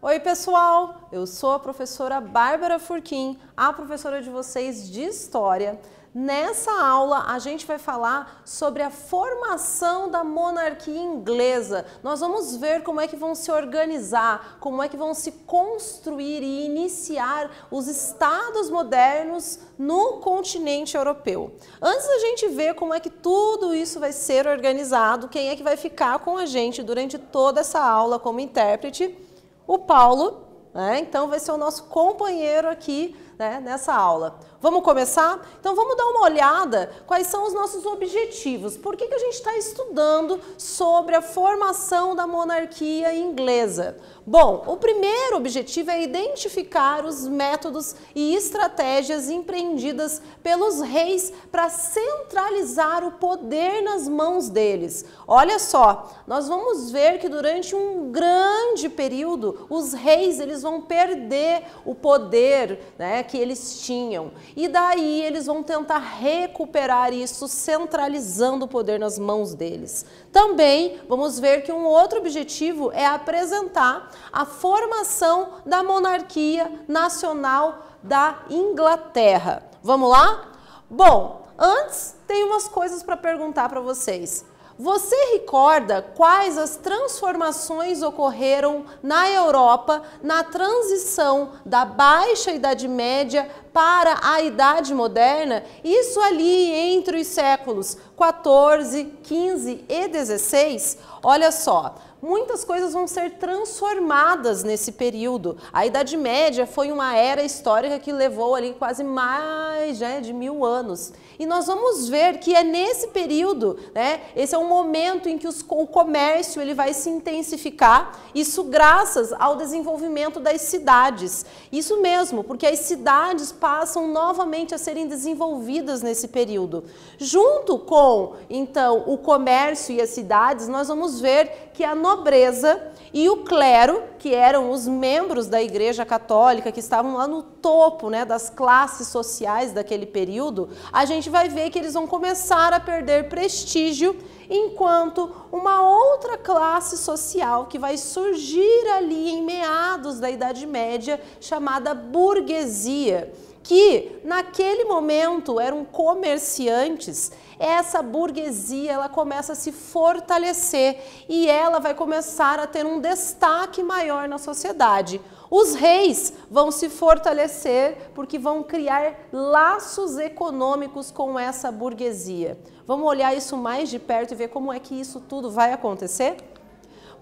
Oi pessoal, eu sou a professora Bárbara Furquim, a professora de vocês de História. Nessa aula a gente vai falar sobre a formação da monarquia inglesa. Nós vamos ver como é que vão se organizar, como é que vão se construir e iniciar os estados modernos no continente europeu. Antes da gente ver como é que tudo isso vai ser organizado, quem é que vai ficar com a gente durante toda essa aula como intérprete? O Paulo, né? Então vai ser o nosso companheiro aqui, né, nessa aula. Vamos começar? Então vamos dar uma olhada quais são os nossos objetivos. Por que a gente está estudando sobre a formação da monarquia inglesa? Bom, o primeiro objetivo é identificar os métodos e estratégias empreendidas pelos reis para centralizar o poder nas mãos deles. Olha só, nós vamos ver que durante um grande período os reis eles vão perder o poder, né, que eles tinham. E daí eles vão tentar recuperar isso, centralizando o poder nas mãos deles. Também vamos ver que um outro objetivo é apresentar a formação da monarquia nacional da Inglaterra. Vamos lá? Bom, antes tem umas coisas para perguntar para vocês. Você recorda quais as transformações ocorreram na Europa na transição da Baixa Idade Média para a Idade Moderna? Isso ali entre os séculos 14, 15 e 16? Olha só, muitas coisas vão ser transformadas nesse período. A Idade Média foi uma era histórica que levou ali quase mais de 1000 anos. E nós vamos ver que é nesse período, né, esse é um momento em que o comércio ele vai se intensificar, isso graças ao desenvolvimento das cidades. Isso mesmo, porque as cidades passam novamente a serem desenvolvidas nesse período. Junto com, então, o comércio e as cidades, nós vamos ver que a nobreza e o clero, que eram os membros da Igreja Católica, que estavam lá no topo, né, das classes sociais daquele período, a gente vai ver que eles vão começar a perder prestígio, enquanto uma outra classe social que vai surgir ali em meados da Idade Média, chamada burguesia, que naquele momento eram comerciantes. Essa burguesia ela começa a se fortalecer e ela vai começar a ter um destaque maior na sociedade. Os reis vão se fortalecer porque vão criar laços econômicos com essa burguesia. Vamos olhar isso mais de perto e ver como é que isso tudo vai acontecer?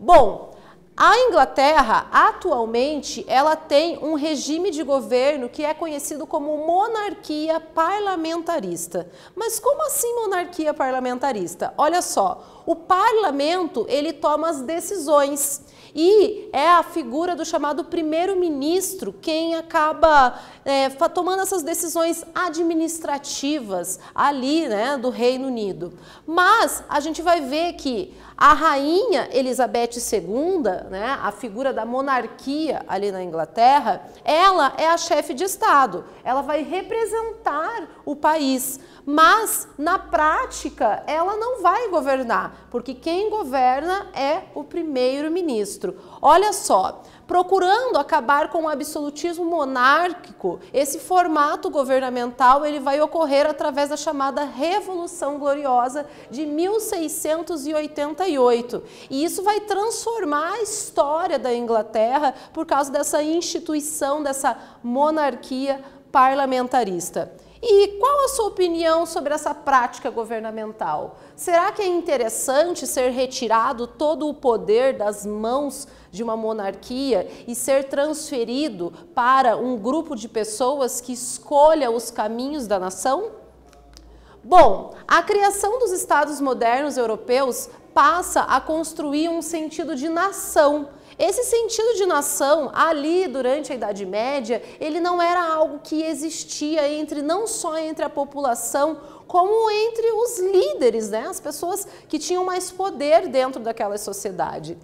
Bom, a Inglaterra, atualmente, ela tem um regime de governo que é conhecido como monarquia parlamentarista. Mas como assim monarquia parlamentarista? Olha só, o parlamento, ele toma as decisões e é a figura do chamado primeiro-ministro quem acaba tomando essas decisões administrativas ali, né, do Reino Unido. Mas a gente vai ver que a rainha Elizabeth II, né, a figura da monarquia ali na Inglaterra, ela é a chefe de Estado, ela vai representar o país, mas na prática ela não vai governar, porque quem governa é o primeiro-ministro. Olha só, procurando acabar com o absolutismo monárquico, esse formato governamental ele vai ocorrer através da chamada Revolução Gloriosa de 1688. E isso vai transformar a história da Inglaterra por causa dessa instituição, dessa monarquia parlamentarista. E qual a sua opinião sobre essa prática governamental? Será que é interessante ser retirado todo o poder das mãos de uma monarquia e ser transferido para um grupo de pessoas que escolha os caminhos da nação? Bom, a criação dos estados modernos europeus passa a construir um sentido de nação. Esse sentido de nação, ali durante a Idade Média, ele não era algo que existia não só entre a população, como entre os líderes, né? As pessoas que tinham mais poder dentro daquela sociedade.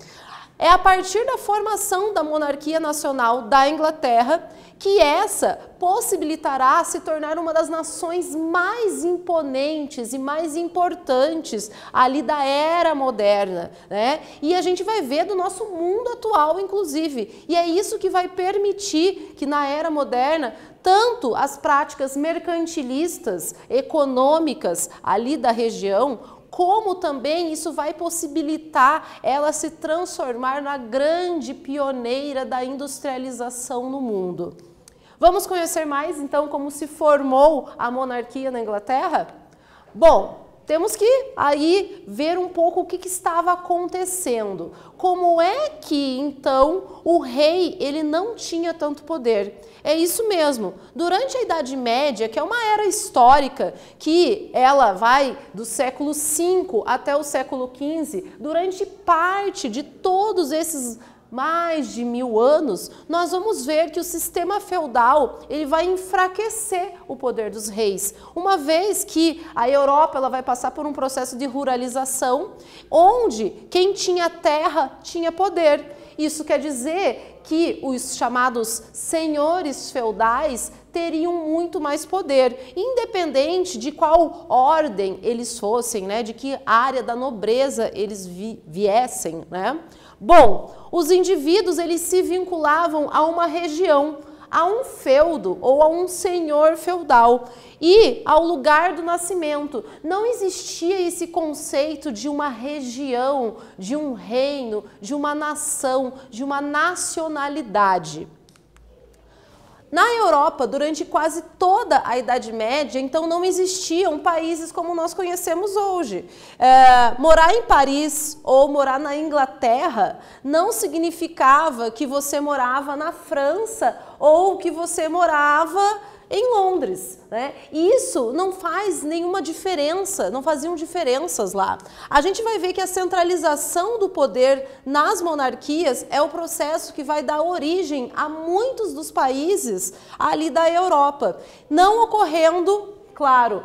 É a partir da formação da monarquia nacional da Inglaterra que essa possibilitará se tornar uma das nações mais imponentes e mais importantes ali da era moderna, né? E a gente vai ver do nosso mundo atual, inclusive. E é isso que vai permitir que na era moderna tanto as práticas mercantilistas, econômicas ali da região, como também isso vai possibilitar ela se transformar na grande pioneira da industrialização no mundo. Vamos conhecer mais, então, como se formou a monarquia na Inglaterra? Bom, temos que aí ver um pouco o que estava acontecendo. Como é que, então, o rei ele não tinha tanto poder? É isso mesmo. Durante a Idade Média, que é uma era histórica, que ela vai do século V até o século XV, durante parte de todos esses mais de 1000 anos, nós vamos ver que o sistema feudal ele vai enfraquecer o poder dos reis, uma vez que a Europa ela vai passar por um processo de ruralização, onde quem tinha terra tinha poder. Isso quer dizer que os chamados senhores feudais teriam muito mais poder, independente de qual ordem eles fossem, né, de que área da nobreza eles viessem, né? Bom, os indivíduos eles se vinculavam a uma região, a um feudo ou a um senhor feudal e ao lugar do nascimento. Não existia esse conceito de uma região, de um reino, de uma nação, de uma nacionalidade. Na Europa, durante quase toda a Idade Média, então não existiam países como nós conhecemos hoje. Morar em Paris ou morar na Inglaterra não significava que você morava na França ou que você morava em Londres, né? Isso não faz nenhuma diferença, não faziam diferenças lá. A gente vai ver que a centralização do poder nas monarquias é o processo que vai dar origem a muitos dos países ali da Europa, não ocorrendo, claro,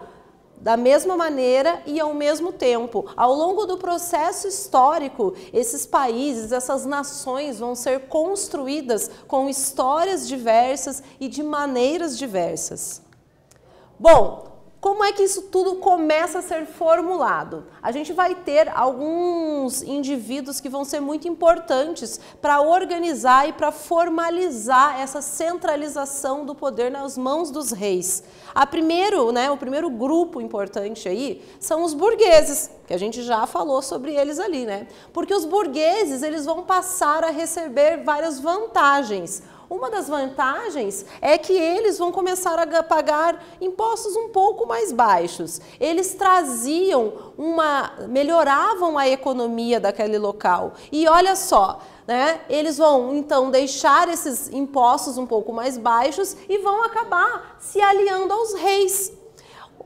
da mesma maneira e ao mesmo tempo. Ao longo do processo histórico, esses países, essas nações vão ser construídas com histórias diversas e de maneiras diversas. Bom, como é que isso tudo começa a ser formulado? A gente vai ter alguns indivíduos que vão ser muito importantes para organizar e para formalizar essa centralização do poder nas mãos dos reis. O primeiro grupo importante aí são os burgueses, que a gente já falou sobre eles ali, né? Porque os burgueses eles vão passar a receber várias vantagens. Uma das vantagens é que eles vão começar a pagar impostos um pouco mais baixos. Eles melhoravam a economia daquele local. E olha só, né? Eles vão então deixar esses impostos um pouco mais baixos e vão acabar se aliando aos reis.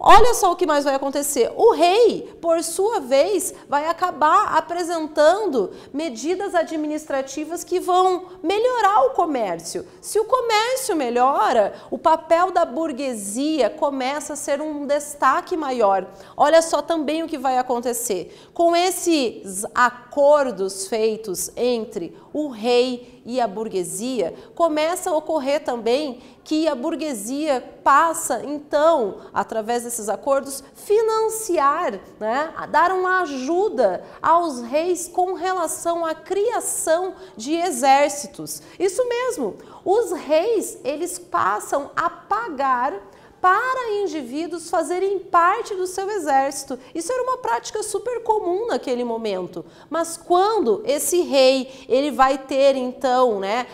Olha só o que mais vai acontecer. O rei, por sua vez, vai acabar apresentando medidas administrativas que vão melhorar o comércio. Se o comércio melhora, o papel da burguesia começa a ser um destaque maior. Olha só também o que vai acontecer. Com esses acordos feitos entre o rei e a burguesia, começa a ocorrer também que a burguesia passa, então, através desses acordos, financiar, né, a dar uma ajuda aos reis com relação à criação de exércitos. Isso mesmo, os reis, eles passam a pagar para indivíduos fazerem parte do seu exército. Isso era uma prática super comum naquele momento. Mas quando esse rei, ele vai ter então, né,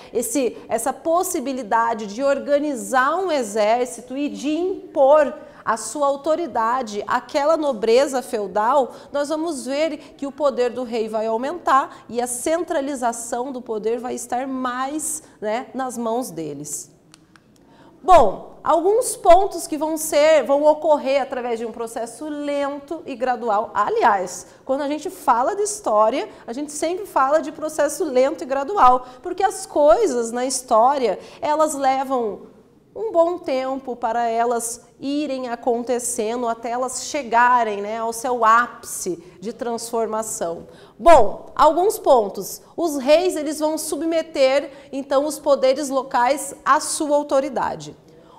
essa possibilidade de organizar um exército e de impor a sua autoridade àquela nobreza feudal, nós vamos ver que o poder do rei vai aumentar e a centralização do poder vai estar mais, né, nas mãos deles. Bom, alguns pontos que vão ocorrer através de um processo lento e gradual. Aliás, quando a gente fala de história, a gente sempre fala de processo lento e gradual, porque as coisas na história, elas levam um bom tempo para elas irem acontecendo até elas chegarem, né, ao seu ápice de transformação. Bom, alguns pontos. Os reis, eles vão submeter então os poderes locais à sua autoridade.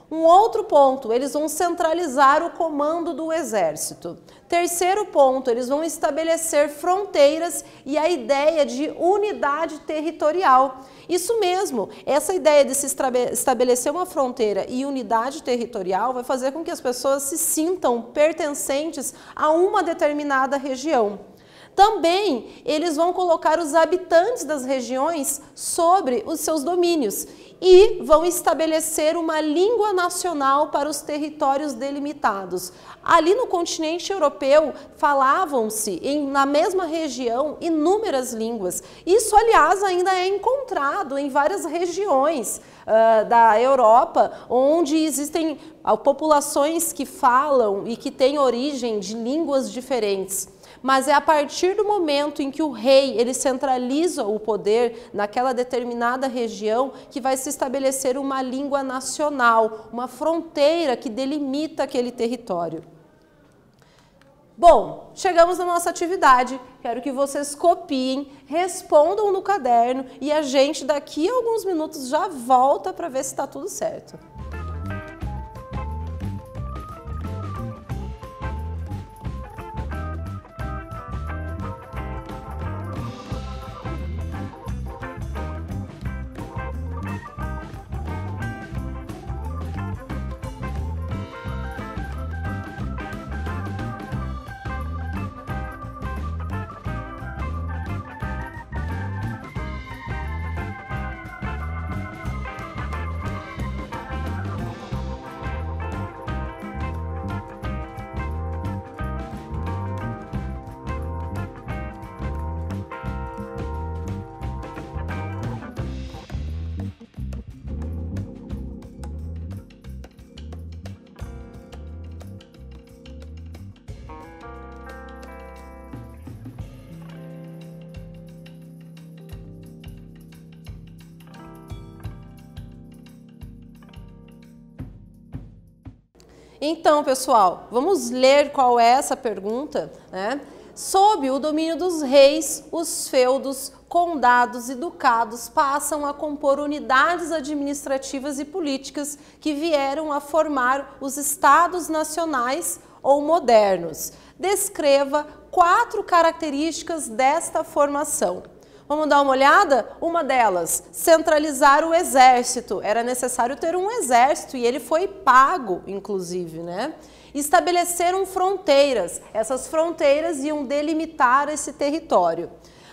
Um outro ponto, eles vão centralizar o comando do exército. Terceiro ponto, eles vão estabelecer fronteiras e a ideia de unidade territorial. Isso mesmo, essa ideia de se estabelecer uma fronteira e unidade territorial vai fazer com que as pessoas se sintam pertencentes a uma determinada região. Também eles vão colocar os habitantes das regiões sobre os seus domínios e vão estabelecer uma língua nacional para os territórios delimitados. Ali no continente europeu falavam-se na mesma região inúmeras línguas. Isso, aliás, ainda é encontrado em várias regiões da Europa, onde existem populações que falam e que têm origem de línguas diferentes. Mas é a partir do momento em que o rei ele centraliza o poder naquela determinada região que vai se estabelecer uma língua nacional, uma fronteira que delimita aquele território. Bom, chegamos na nossa atividade. Quero que vocês copiem, respondam no caderno e a gente daqui a alguns minutos já volta para ver se está tudo certo. Então, pessoal, vamos ler qual é essa pergunta, né? Sob o domínio dos reis, os feudos, condados e ducados passam a compor unidades administrativas e políticas que vieram a formar os estados nacionais ou modernos. Descreva 4 características desta formação. Vamos dar uma olhada? Uma delas, centralizar o exército. Era necessário ter um exército e ele foi pago, inclusive, né? Estabeleceram fronteiras. Essas fronteiras iam delimitar esse território.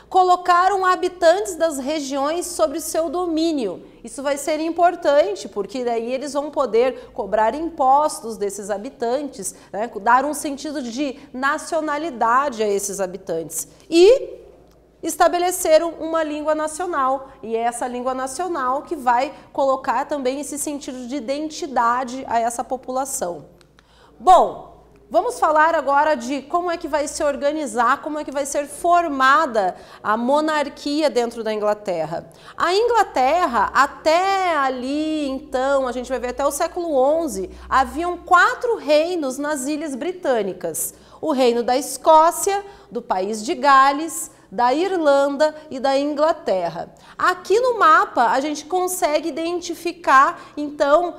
Colocaram habitantes das regiões sobre seu domínio. Isso vai ser importante, porque daí eles vão poder cobrar impostos desses habitantes, né? Dar um sentido de nacionalidade a esses habitantes. E estabeleceram uma língua nacional, e é essa língua nacional que vai colocar também esse sentido de identidade a essa população. Bom, vamos falar agora de como é que vai se organizar, como é que vai ser formada a monarquia dentro da Inglaterra. A Inglaterra, até ali, então, a gente vai ver até o século XI, haviam 4 reinos nas Ilhas Britânicas. O reino da Escócia, do país de Gales, da Irlanda e da Inglaterra. Aqui no mapa a gente consegue identificar então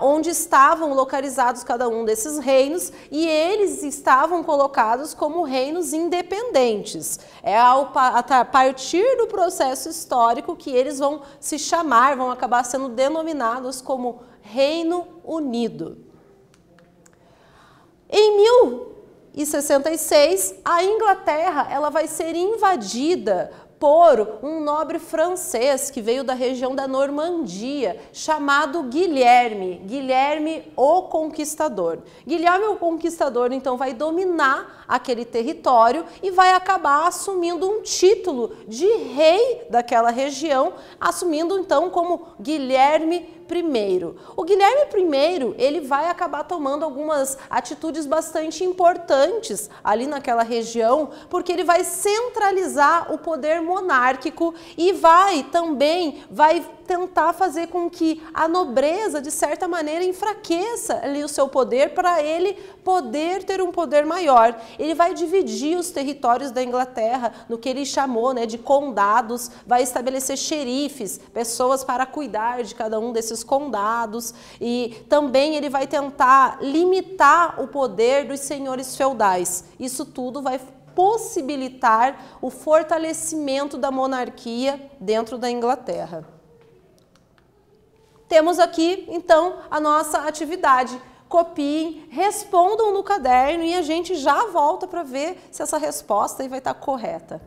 onde estavam localizados cada um desses reinos e eles estavam colocados como reinos independentes. É a partir do processo histórico que eles vão se chamar, vão acabar sendo denominados como Reino Unido. Em 1066, a Inglaterra ela vai ser invadida por um nobre francês que veio da região da Normandia, chamado Guilherme o Conquistador. Guilherme o Conquistador, então, vai dominar aquele território e vai acabar assumindo um título de rei daquela região, assumindo, então, como Guilherme I. O Guilherme I, ele vai acabar tomando algumas atitudes bastante importantes ali naquela região, porque ele vai centralizar o poder monárquico e vai tentar fazer com que a nobreza, de certa maneira, enfraqueça ali o seu poder para ele poder ter um poder maior. Ele vai dividir os territórios da Inglaterra no que ele chamou, né, de condados, vai estabelecer xerifes, pessoas para cuidar de cada um desses condados, e também ele vai tentar limitar o poder dos senhores feudais. Isso tudo vai possibilitar o fortalecimento da monarquia dentro da Inglaterra. Temos aqui, então, a nossa atividade. Copiem, respondam no caderno e a gente já volta para ver se essa resposta aí vai estar correta.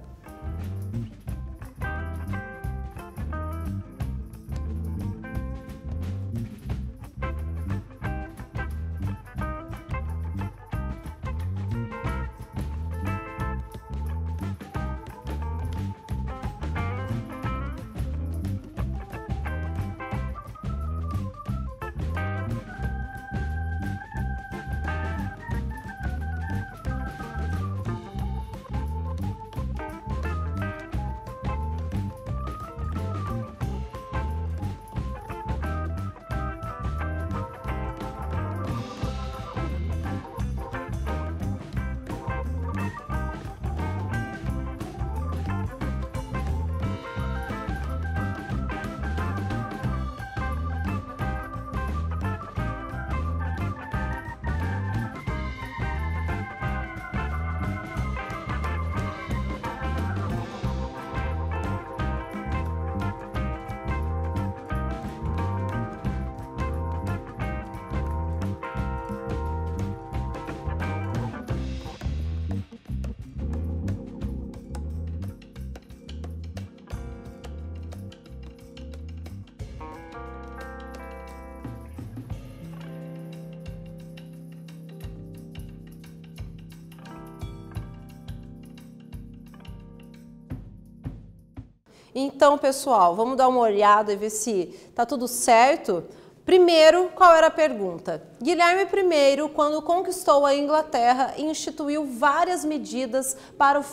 Então, pessoal, vamos dar uma olhada e ver se está tudo certo. Primeiro, qual era a pergunta? Guilherme I, quando conquistou a Inglaterra, instituiu várias medidas para o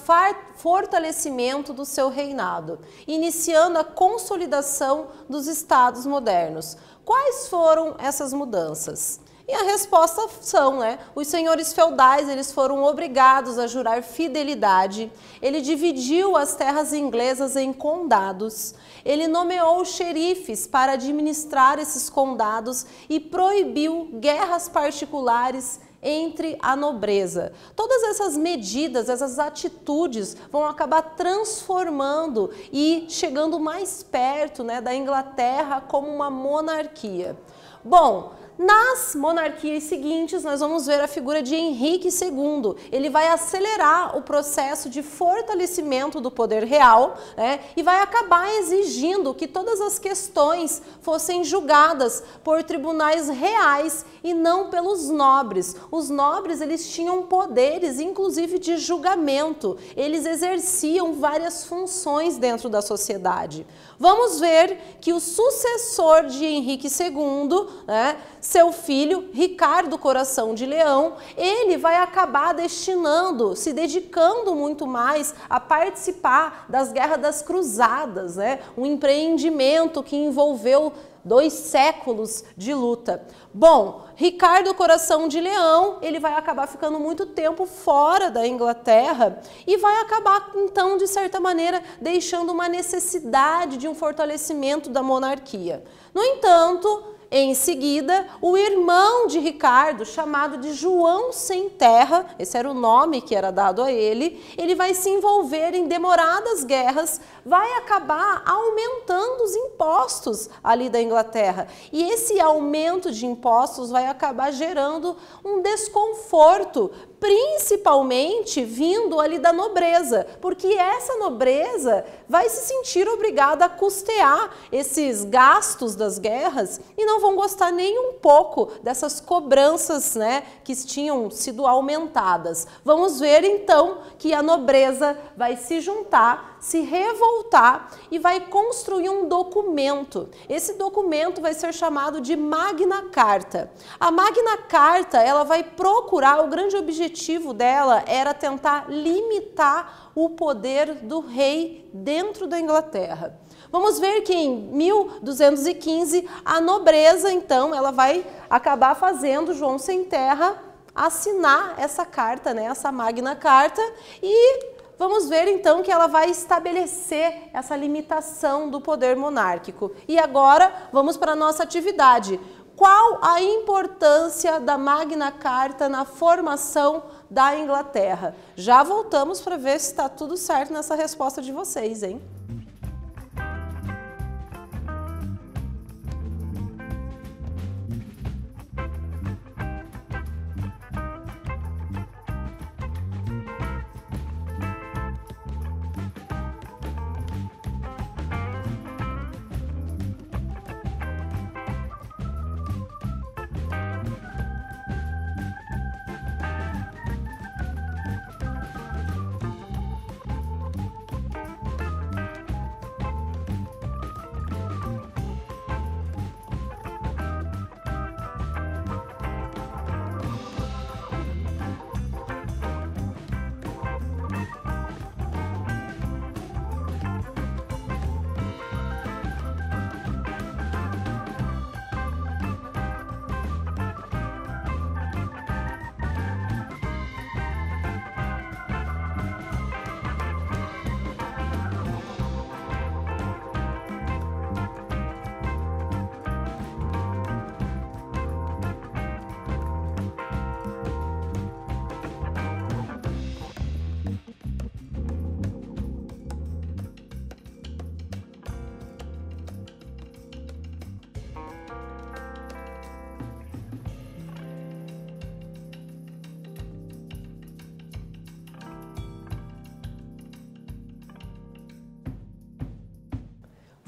fortalecimento do seu reinado, iniciando a consolidação dos estados modernos. Quais foram essas mudanças? E a resposta são, os senhores feudais, eles foram obrigados a jurar fidelidade, ele dividiu as terras inglesas em condados, ele nomeou xerifes para administrar esses condados e proibiu guerras particulares entre a nobreza. Todas essas medidas, essas atitudes vão acabar transformando e chegando mais perto, da Inglaterra como uma monarquia. Bom, nas monarquias seguintes, nós vamos ver a figura de Henrique II. Ele vai acelerar o processo de fortalecimento do poder real, e vai acabar exigindo que todas as questões fossem julgadas por tribunais reais e não pelos nobres. Os nobres, eles tinham poderes, inclusive de julgamento. Eles exerciam várias funções dentro da sociedade. Vamos ver que o sucessor de Henrique II, seu filho, Ricardo Coração de Leão, ele vai acabar se dedicando muito mais a participar das Guerras das Cruzadas, um empreendimento que envolveu 2 séculos de luta. Bom, Ricardo Coração de Leão, ele vai acabar ficando muito tempo fora da Inglaterra e vai acabar, então, de certa maneira, deixando uma necessidade de um fortalecimento da monarquia. No entanto, em seguida, o irmão de Ricardo, chamado de João Sem Terra, esse era o nome que era dado a ele vai se envolver em demoradas guerras, vai acabar aumentando os impostos ali da Inglaterra. E esse aumento de impostos vai acabar gerando um desconforto, principalmente vindo ali da nobreza, porque essa nobreza vai se sentir obrigada a custear esses gastos das guerras e não vão gostar nem um pouco dessas cobranças, que tinham sido aumentadas. Vamos ver então que a nobreza vai se juntar, se revoltar e vai construir um documento. Esse documento vai ser chamado de Magna Carta. A Magna Carta, ela vai procurar, o grande objetivo objetivo dela era tentar limitar o poder do rei dentro da Inglaterra. Vamos ver que em 1215 a nobreza, então, ela vai acabar fazendo João Sem Terra assinar essa carta, né, essa Magna Carta, e vamos ver então que ela vai estabelecer essa limitação do poder monárquico. E agora vamos para a nossa atividade. Qual a importância da Magna Carta na formação da Inglaterra? Já voltamos para ver se está tudo certo nessa resposta de vocês, hein?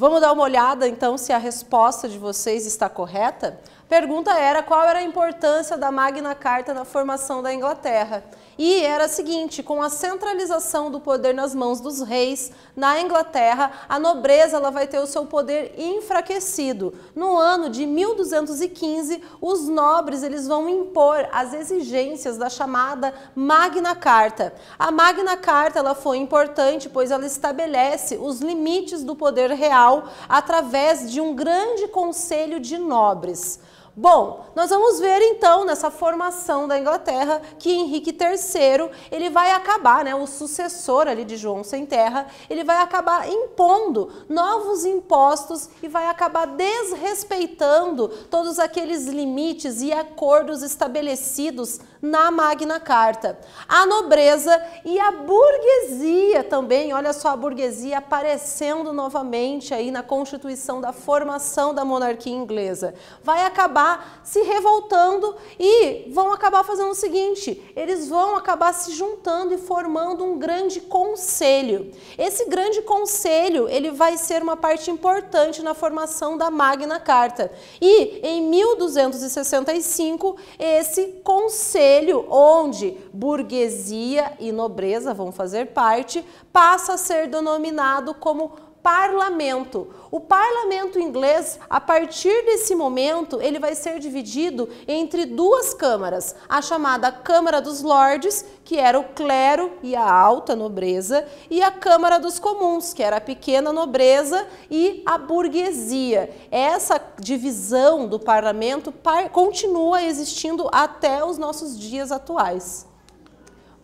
Vamos dar uma olhada então se a resposta de vocês está correta? A pergunta era qual era a importância da Magna Carta na formação da Inglaterra. E era a seguinte: com a centralização do poder nas mãos dos reis na Inglaterra, a nobreza ela vai ter o seu poder enfraquecido. No ano de 1215, os nobres eles vão impor as exigências da chamada Magna Carta. A Magna Carta ela foi importante, pois ela estabelece os limites do poder real através de um grande conselho de nobres. Bom, nós vamos ver então nessa formação da Inglaterra que Henrique III, ele vai acabar, né, o sucessor ali de João Sem Terra, ele vai acabar impondo novos impostos e vai acabar desrespeitando todos aqueles limites e acordos estabelecidos na Magna Carta. A nobreza e a burguesia também, olha só a burguesia aparecendo novamente aí na Constituição da formação da monarquia inglesa, vai acabar se revoltando e vão acabar fazendo o seguinte: eles vão acabar se juntando e formando um grande conselho. Esse grande conselho ele vai ser uma parte importante na formação da Magna Carta. E em 1265 esse conselho, onde burguesia e nobreza vão fazer parte, passa a ser denominado como parlamento. O parlamento inglês, a partir desse momento, ele vai ser dividido entre duas câmaras, a chamada Câmara dos Lordes, que era o clero e a alta nobreza, e a Câmara dos Comuns, que era a pequena nobreza e a burguesia. Essa divisão do parlamento continua existindo até os nossos dias atuais.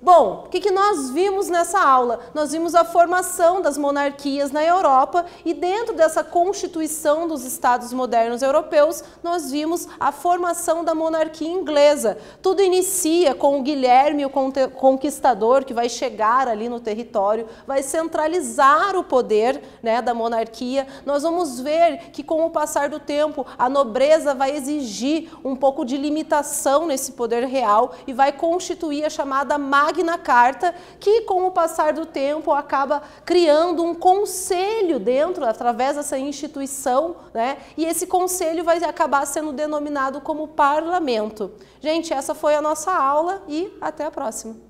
Bom, o que nós vimos nessa aula? Nós vimos a formação das monarquias na Europa e dentro dessa constituição dos estados modernos europeus, nós vimos a formação da monarquia inglesa. Tudo inicia com o Guilherme, o Conquistador, que vai chegar ali no território, vai centralizar o poder, né, da monarquia. Nós vamos ver que com o passar do tempo, a nobreza vai exigir um pouco de limitação nesse poder real e vai constituir a chamada Magna Carta, que com o passar do tempo acaba criando um conselho dentro, através dessa instituição, né? E esse conselho vai acabar sendo denominado como parlamento. Gente, essa foi a nossa aula e até a próxima.